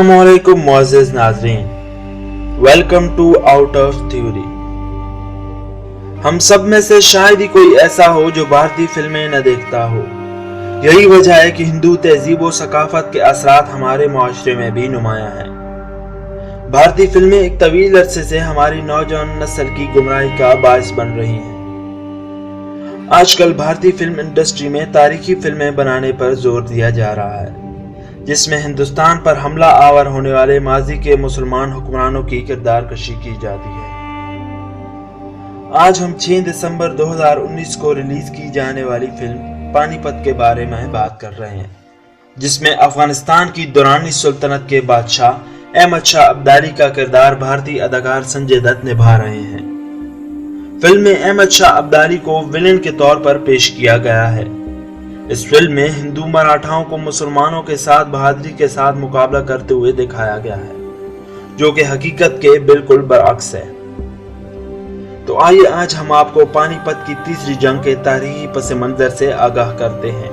अस्सलामु अलैकुम मुअज़्ज़िज़ नाज़रीन, welcome to out of theory. हम सब में से शायद ही कोई ऐसा हो जो भारतीय फिल्में न देखता हो। यही वजह है कि हिंदू तहजीब व सकाफत के असरात हमारे मुआशरे में भी नुमायां हैं। भारतीय फिल्में एक तवील अरसे से हमारी नौजवान नस्ल की गुमराही का बायस बन रही हैं। आजकल भारतीय फिल्म इंडस्ट्री में तारीखी फिल्में बनाने पर जोर दिया जा रहा है, जिसमें हिंदुस्तान पर हमला आवर होने वाले माजी के मुसलमान हुक्मरानों की किरदार कशी की जाती है। आज हम 6 दिसंबर 2019 को रिलीज की जाने वाली फिल्म पानीपत के बारे में बात कर रहे हैं, जिसमें अफगानिस्तान की दुरानी सुल्तनत के बादशाह अहमद शाह अब्दाली का किरदार भारतीय अदाकार संजय दत्त निभा रहे हैं। फिल्म में अहमद शाह अब्दाली को विलेन के तौर पर पेश किया गया है। इस फिल्म में हिंदू मराठाओं को मुसलमानों के साथ बहादुरी के साथ मुकाबला करते हुए दिखाया गया है, जो कि हकीकत के बिल्कुल बरअक्स है। तो आइए आज हम आपको पानीपत की तीसरी जंग के तारीखी पस मंजर से आगाह करते हैं,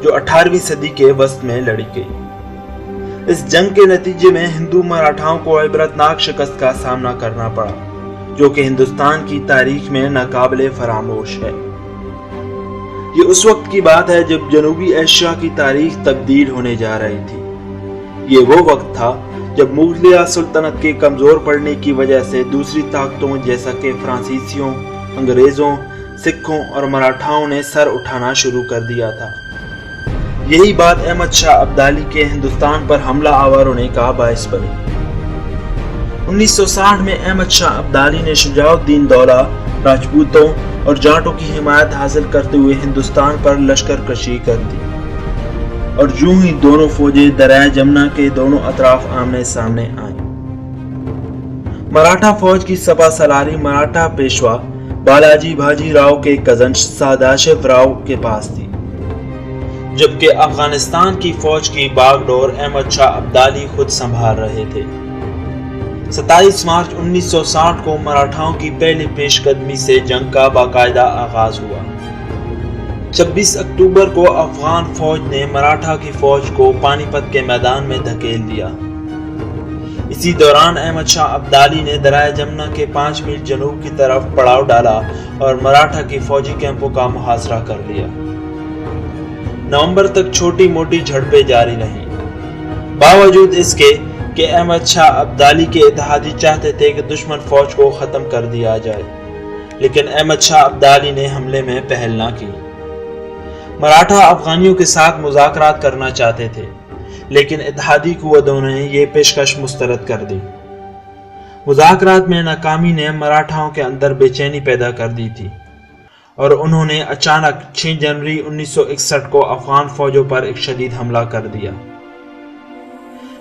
जो 18वीं सदी के वस्त में लड़ी गई। इस जंग के नतीजे में हिंदू मराठाओं को इबरतनाक शिकस्त का सामना करना पड़ा, जो कि हिंदुस्तान की तारीख में नाकाबिले फरामोश है। ये उस वक्त की बात है जब जनूबी एशिया की तारीख तब्दील होने जा रही थी। ये वो वक्त था जब मुगलिया सुल्तनत के कमजोर पड़ने की वजह से दूसरी ताकतों जैसा कि फ्रांसीसियों, अंग्रेजों, सिखों और मराठाओं ने सर उठाना शुरू कर दिया था। यही बात अहमद शाह अब्दाली के हिंदुस्तान पर हमला आवर होने का बायस बनी। 1960 में अहमद शाह अब्दाली ने शुजाउद्दीन दौला, राजपूतों और जाटों की हिमायत हासिल करते हुए हिंदुस्तान पर लश्कर कशी कर दी, और यूं ही दोनों फौजें दरिया जमुना के दोनों अतराफ आमने सामने आईं। मराठा फौज की सपा सलारी मराठा पेशवा बालाजी बाजी राव के कजन सदाशिव राव के पास थी, जबकि अफगानिस्तान की फौज की बागडोर अहमद शाह अब्दाली खुद संभाल रहे थे। 27 मार्च 1960 को मराठाओं की पहली पेशकदमी से जंग का बाकायदा आगाज हुआ। 26 अक्टूबर को अफगान फौज ने मराठा की फौज को पानीपत के मैदान में धकेल दिया। इसी दौरान अहमद शाह अब्दाली ने दरिया जमुना के 5 मील जनूब की तरफ पड़ाव डाला और मराठा की फौजी कैंपों का मुहासरा कर लिया। नवंबर तक छोटी मोटी झड़पें जारी रहीं। बावजूद इसके कि अहमद शाह अब्दाली के इत्तेहादी चाहते थे कि दुश्मन फौज को खत्म कर दिया जाए, लेकिन अहमद शाह अब्दाली ने हमले में पहल न की। मराठा अफगानियों के साथ मुज़ाकरात करना चाहते थे, लेकिन इत्तेहादी कुव्वतों ने यह पेशकश मुस्तरद कर दी। मुज़ाकरात में नाकामी ने मराठाओं के अंदर बेचैनी पैदा कर दी थी, और उन्होंने अचानक 6 जनवरी 1961 को अफगान फौजों पर एक शदीद हमला कर दिया।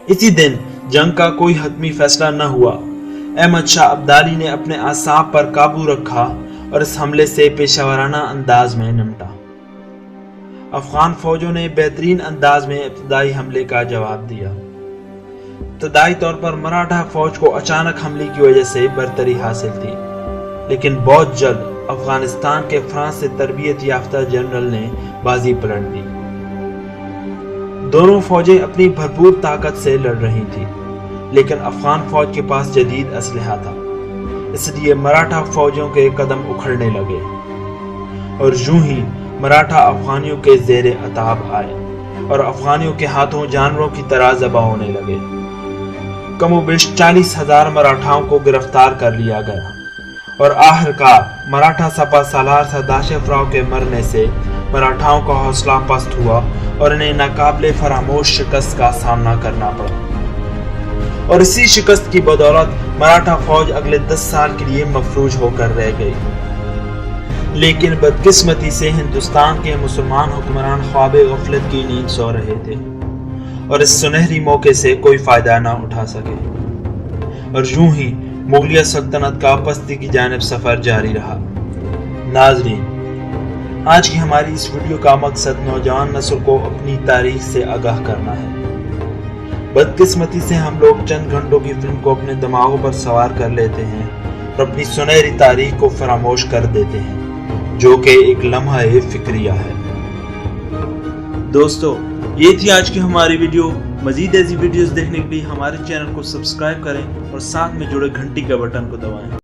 इसी दिन जंग का कोई हतमी फैसला न हुआ। अहमद शाह अब्दाली ने अपने आसाब पर काबू रखा और इस हमले से पेशावराना अंदाज में निपटा। अफगान फौजों ने बेहतरीन अंदाज में इब्तदाई हमले का जवाब दिया। इब्तदाई तौर पर मराठा फौज को अचानक हमले की वजह से बरतरी हासिल थी, लेकिन बहुत जल्द अफगानिस्तान के फ्रांस से तरबियत याफ्ता जनरल ने बाजी पलट दी। दोनों फौजें अपनी भरपूर ताकत से लड़ रही थी, लेकिन अफगान फौज के पास जदीद असलहा था, इसलिए मराठा फौजों के कदम उखड़ने लगे, और यूं ही मराठा अफगानियों के ज़ेरे अताब आए और अफगानियों के हाथों जानवरों की तरह ज़बह होने लगे। कमोबेश 40,000 मराठाओं को गिरफ्तार कर लिया गया, और आखिरकार मराठा सपा सालार सदाशिव राव के मरने से मराठाओं का हौसला पस्त हुआ और इन्हें नाकाबिले फरामोश शिकस्त का सामना करना पड़ा। और इसी शिकस्त की बदौलत मराठा फौज अगले 10 साल के लिए मफलूज होकर रह गई। लेकिन बदकिस्मती से हिंदुस्तान के मुसलमान हुक्मरान ख्वाबे गफलत की नींद सो रहे थे, और इस सुनहरी मौके से कोई फायदा ना उठा सके, और यूं ही मुगलिया सल्तनत का पस्ती की जानिब सफर जारी रहा। नाजरीन, आज की हमारी इस वीडियो का मकसद नौजवान नस्ल को अपनी तारीख से आगाह करना है। बदकिस्मती से हम लोग चंद घंटों की फिल्म को अपने दिमागों पर सवार कर लेते हैं और अपनी सुनहरी तारीख को फरामोश कर देते हैं, जो कि एक लम्हा फिक्रिया है। दोस्तों, ये थी आज की हमारी वीडियो। مزید ایسی ویڈیوز دیکھنے کے لیے ہمارے چینل کو سبسکرائب کریں اور ساتھ میں جڑے گھنٹی کے بٹن کو دبائیں۔